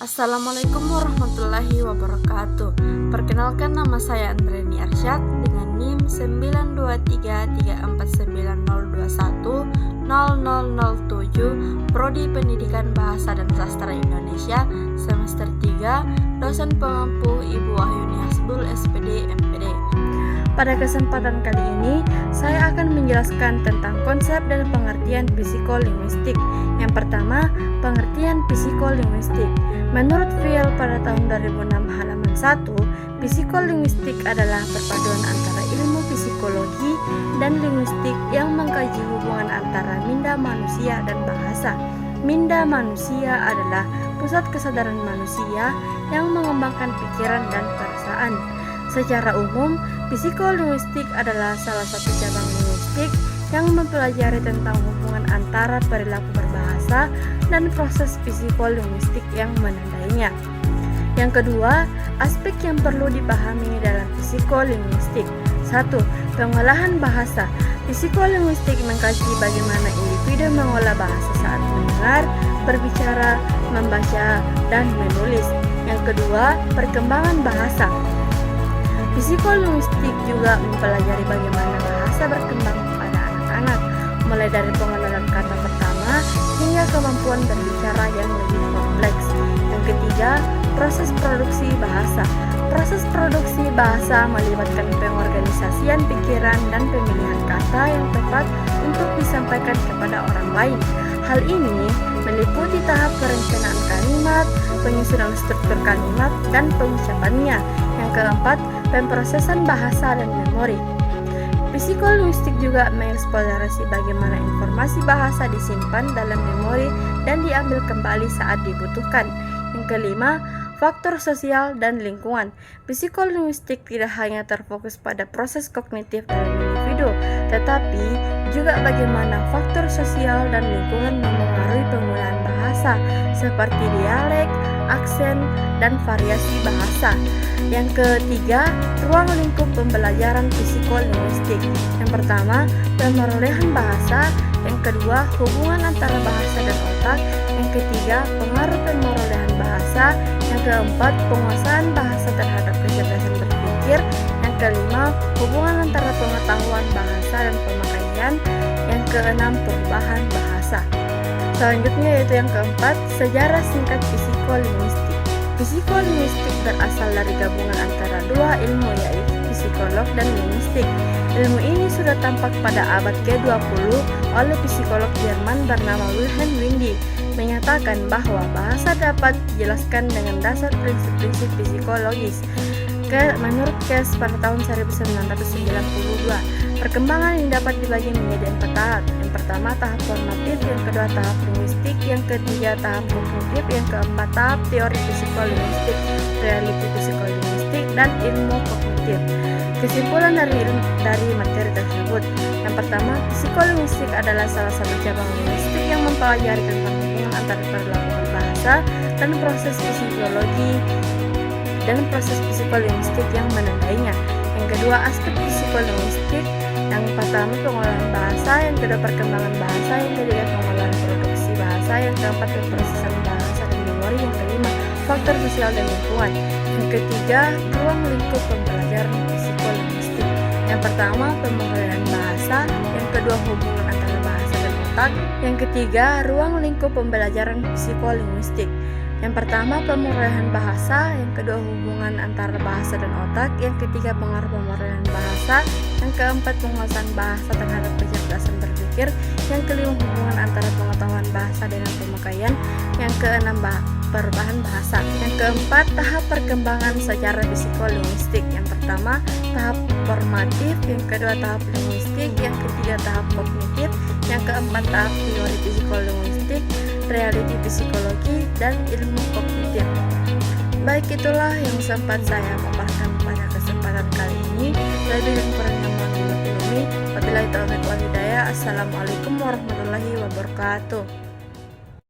Assalamualaikum warahmatullahi wabarakatuh. Perkenalkan, nama saya Andreni Arsyad dengan NIM 9233490210007, Prodi Pendidikan Bahasa dan Sastra Indonesia, semester 3, dosen pengampu Ibu Wahyuni Hasbul, SPD, MPD. Pada kesempatan kali ini, saya akan menjelaskan tentang konsep dan pengertian psikolinguistik. Yang pertama, pengertian psikolinguistik. Menurut Fiel pada tahun 2006 halaman 1, psikolinguistik adalah perpaduan antara ilmu psikologi dan linguistik yang mengkaji hubungan antara minda manusia dan bahasa. Minda manusia adalah pusat kesadaran manusia yang mengembangkan pikiran dan perasaan. Secara umum, psikolinguistik adalah salah satu cabang linguistik yang mempelajari tentang hubungan antara perilaku berbahasa dan proses psikolinguistik yang menandainya. Yang kedua, aspek yang perlu dipahami dalam psikolinguistik. 1. Pengolahan bahasa. Psikolinguistik mengkaji bagaimana individu mengolah bahasa saat mendengar, berbicara, membaca, dan menulis. Yang kedua, perkembangan bahasa. Psikolinguistik juga mempelajari bagaimana bahasa berkembang pada anak-anak, mulai dari pengenalan kata pertama hingga kemampuan berbicara yang lebih kompleks. Yang ketiga, proses produksi bahasa. Proses produksi bahasa melibatkan pengorganisasian pikiran dan pemilihan kata yang tepat untuk disampaikan kepada orang lain. Hal ini meliputi tahap perencanaan kalimat, penyusunan struktur kalimat, dan pengucapannya. Yang keempat, pemrosesan bahasa dan memori. Psikolinguistik juga mengeksplorasi bagaimana informasi bahasa disimpan dalam memori dan diambil kembali saat dibutuhkan. Yang kelima, faktor sosial dan lingkungan. Psikolinguistik tidak hanya terfokus pada proses kognitif dalam individu, tetapi juga bagaimana faktor sosial dan lingkungan memengaruhi penggunaan bahasa, seperti dialek, aksen, dan variasi bahasa. Yang ketiga, ruang lingkup pembelajaran psikolinguistik. Yang pertama, pemerolehan bahasa. Yang kedua, hubungan antara bahasa dan otak. Yang ketiga, pengaruh pemerolehan bahasa. Yang keempat, penguasaan bahasa terhadap kecerdasan berpikir. Yang kelima, hubungan antara pengetahuan bahasa dan pemakaian. Yang keenam, perubahan bahasa. Selanjutnya yaitu yang keempat, sejarah singkat psikolinguistik. Psikolinguistik berasal dari gabungan antara dua ilmu, yaitu psikolog dan linguistik. Ilmu ini sudah tampak pada abad ke-20 oleh psikolog Jerman bernama Wilhelm Wundt, menyatakan bahwa bahasa dapat dijelaskan dengan dasar prinsip-prinsip psikologis. Menurut Kes pada tahun 1992, perkembangan ini dapat dibagi menjadi 4 tahap. Yang pertama, tahap formatif. Yang kedua, tahap linguistik. Yang ketiga, tahap kognitif. Yang keempat, tahap teori psikolinguistik, realiti psikolinguistik, dan ilmu kognitif. Kesimpulan dari materi tersebut. Yang pertama, psikolinguistik adalah salah satu cabang linguistik yang mempelajari tentang hubungan antara perilaku berbahasa dan proses psikolinguistik yang menandainya. Yang kedua, aspek psikolinguistik. Yang pertama, pengolahan bahasa. Yang kedua, perkembangan bahasa. Yang ketiga, pengolahan produksi bahasa. Yang keempat, pemrosesan bahasa dan memori. Yang kelima, faktor sosial dan lingkungan. Yang ketiga, ruang lingkup pembelajaran psikolinguistik. Yang pertama, pemerolehan bahasa. Yang kedua, hubungan antara bahasa dan otak. Yang ketiga, ruang lingkup pembelajaran psikolinguistik. Yang pertama, pemerolehan bahasa. Yang kedua, hubungan antara bahasa dan otak. Yang ketiga, pengaruh pemerolehan bahasa. Yang keempat, penguasaan bahasa terhadap kecerdasan berpikir. Yang kelima, hubungan antara pengetahuan bahasa dengan pemakaian. Yang keenam, perubahan bahasa. Yang keempat, tahap perkembangan secara psikolinguistik. Yang pertama, tahap formatif. Yang kedua, tahap linguistik. Yang ketiga, tahap kognitif. Yang keempat, tahap teori psikolinguistik, realiti psikologi, dan ilmu kognitif. Baik, itulah yang sempat saya paparkan pada kesempatan kali ini. Lebih dan kurangnya mohon dimaklumi. Wabillahi taufiq wal hidayah. Assalamualaikum warahmatullahi wabarakatuh.